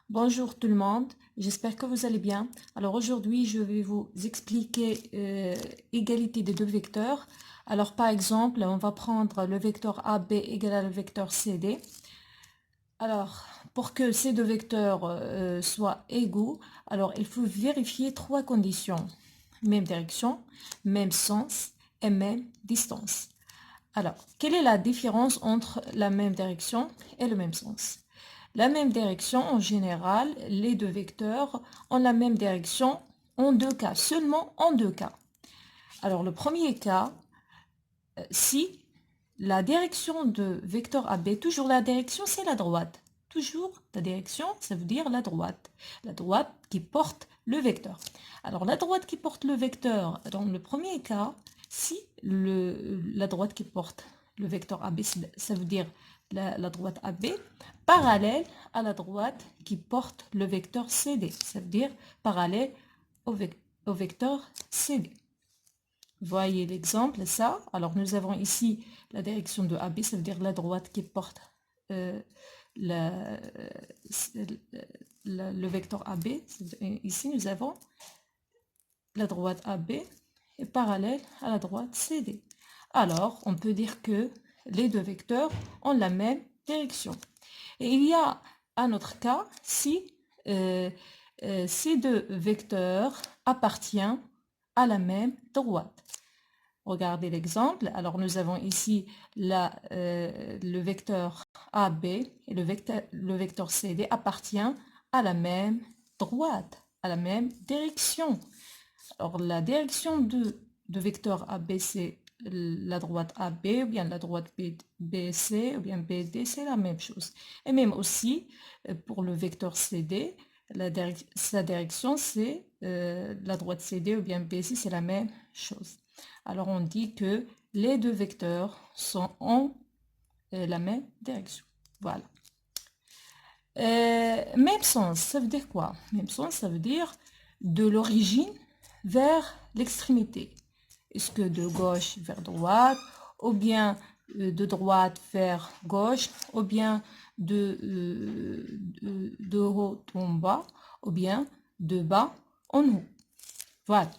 Bonjour tout le monde, j'espère que vous allez bien. Alors aujourd'hui, je vais vous expliquer égalité des deux vecteurs. Alors par exemple, on va prendre le vecteur AB égal au vecteur CD. Alors, pour que ces deux vecteurs soient égaux, alors il faut vérifier trois conditions. Même direction, même sens et même distance. Alors, quelle est la différence entre la même direction et le même sens? La même direction, en général, les deux vecteurs ont la même direction en deux cas, seulement en deux cas. Alors, le premier cas, si la direction de vecteur AB, toujours la direction, c'est la droite. Toujours la direction, ça veut dire la droite. La droite qui porte le vecteur. Alors, la droite qui porte le vecteur, dans le premier cas, si la droite qui porte le vecteur AB, ça veut dire la droite AB, parallèle à la droite qui porte le vecteur CD. Ça veut dire parallèle au vecteur CD. Voyez l'exemple, ça. Alors, nous avons ici la direction de AB, ça veut dire la droite qui porte euh, la- le vecteur AB. Ici, nous avons la droite AB est parallèle à la droite CD. Alors, on peut dire que les deux vecteurs ont la même direction. Et il y a un autre cas si ces deux vecteurs appartiennent à la même droite. Regardez l'exemple. Alors, nous avons ici le vecteur AB et le vecteur CD appartient à la même droite, à la même direction. Alors, la direction de vecteur AB, c'est la droite AB, ou bien la droite BC, ou bien BD, c'est la même chose. Et même aussi, pour le vecteur CD, sa direction, c'est la droite CD, ou bien BC, c'est la même chose. Alors, on dit que les deux vecteurs sont en la même direction. Voilà. Même sens, ça veut dire quoi? Même sens, ça veut dire de l'origine vers l'extrémité. Est-ce que de gauche vers droite, ou bien de droite vers gauche, ou bien de haut en bas, ou bien de bas en haut. Voilà.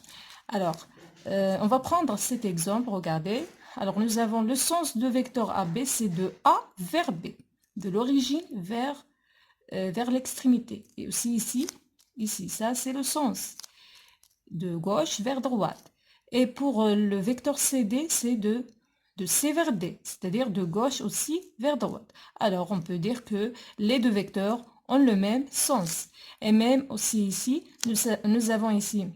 Alors, on va prendre cet exemple, regardez. Alors, nous avons le sens de vecteur AB, c'est de A vers B, de l'origine vers l'extrémité. Et aussi ici, ça c'est le sens de gauche vers droite. Et pour le vecteur CD, c'est de C vers D, c'est-à-dire de gauche aussi vers droite. Alors on peut dire que les deux vecteurs ont le même sens. Et même aussi ici, nous avons ici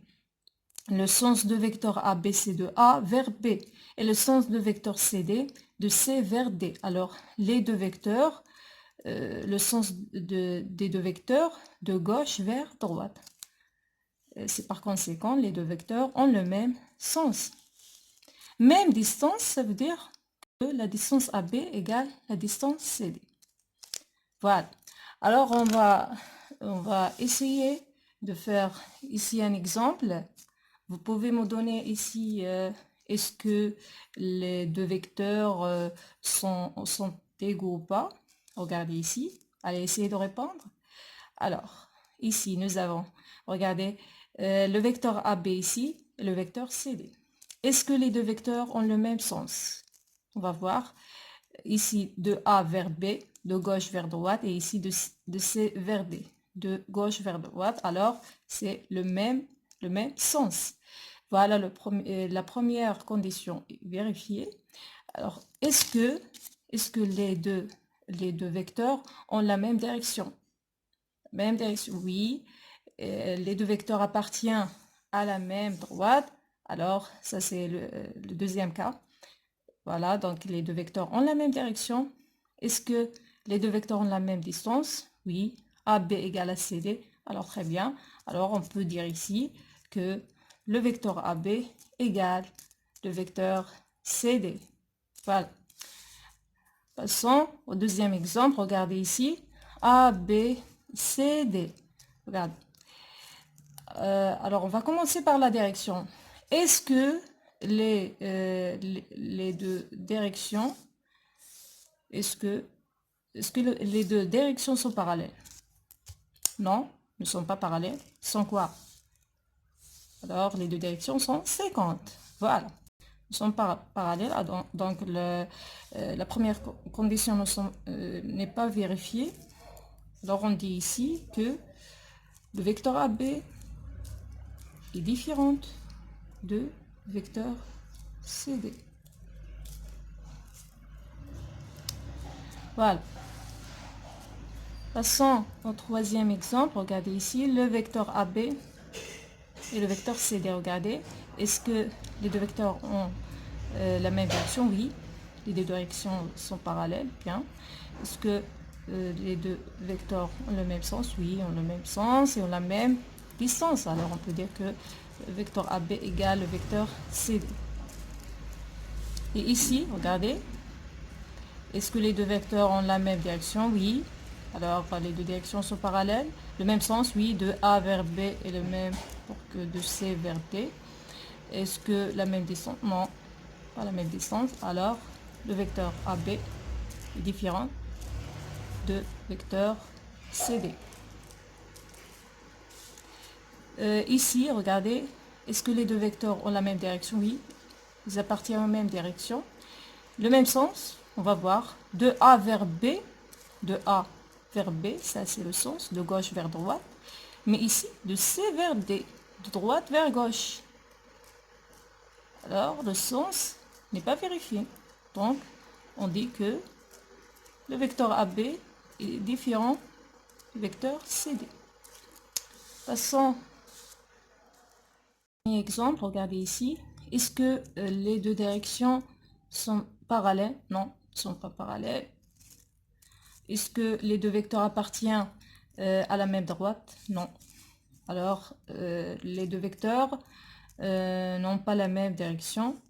le sens de vecteur AB, c'est de A vers B. Et le sens de vecteur CD, de C vers D. Alors les deux vecteurs, le sens des deux vecteurs de gauche vers droite. C'est par conséquent, les deux vecteurs ont le même sens. Même distance, ça veut dire que la distance AB égale la distance CD. Voilà. Alors, on va essayer de faire ici un exemple. Vous pouvez me donner ici, est-ce que les deux vecteurs sont égaux ou pas? Regardez ici. Allez, essayez de répondre. Alors, ici, nous avons, regardez, le vecteur AB ici et le vecteur CD. Est-ce que les deux vecteurs ont le même sens? On va voir ici de A vers B, de gauche vers droite, et ici de C vers D, de gauche vers droite. Alors, c'est le même sens. Voilà la première condition vérifiée. Alors, est-ce que les deux vecteurs ont la même direction? Même direction, oui. Les deux vecteurs appartiennent à la même droite. Alors, ça c'est le deuxième cas. Voilà, donc les deux vecteurs ont la même direction. Est-ce que les deux vecteurs ont la même distance? Oui. AB égale à CD. Alors, très bien. Alors, on peut dire ici que le vecteur AB égale le vecteur CD. Voilà. Passons au deuxième exemple. Regardez ici. A, B, C, D. Regarde. Alors, on va commencer par la direction. Est-ce que les deux directions, est-ce que les deux directions sont parallèles? Non, ne sont pas parallèles. Sont quoi? Alors, les deux directions sont 50. Voilà. Ils sont parallèles. Donc, la première condition n'est pas vérifiée. Alors, on dit ici que le vecteur AB est différent de vecteur CD. Voilà. Passons au troisième exemple. Regardez ici, le vecteur AB et le vecteur CD. Regardez, est-ce que les deux vecteurs ont la même direction? Oui. Les deux directions sont parallèles. Bien. Est-ce que les deux vecteurs ont le même sens? Oui, ont le même sens et ont la même distance. Alors, on peut dire que le vecteur AB égale le vecteur CD. Et ici, regardez, est-ce que les deux vecteurs ont la même direction? Oui. Alors, les deux directions sont parallèles. Le même sens? Oui. De A vers B est le même que de C vers D. Est-ce que la même distance? Non, pas la même distance. Alors, le vecteur AB est différent de vecteur CD. Ici, regardez, est-ce que les deux vecteurs ont la même direction? Oui, ils appartiennent à la même direction. Le même sens, on va voir, de A vers B, de A vers B, ça c'est le sens, de gauche vers droite. Mais ici, de C vers D, de droite vers gauche. Alors, le sens n'est pas vérifié. Donc, on dit que le vecteur AB est différent du vecteur CD. Passons au premier exemple, regardez ici. Est-ce que les deux directions sont parallèles? Non, ne sont pas parallèles. Est-ce que les deux vecteurs appartiennent à la même droite? Non. Alors, les deux vecteurs n'ont pas la même direction.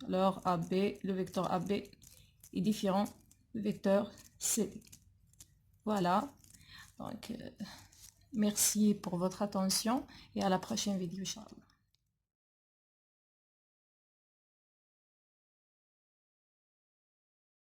Alors, AB, le vecteur AB est différent du vecteur CD. Voilà. Donc, merci pour votre attention et à la prochaine vidéo, Inch'Allah.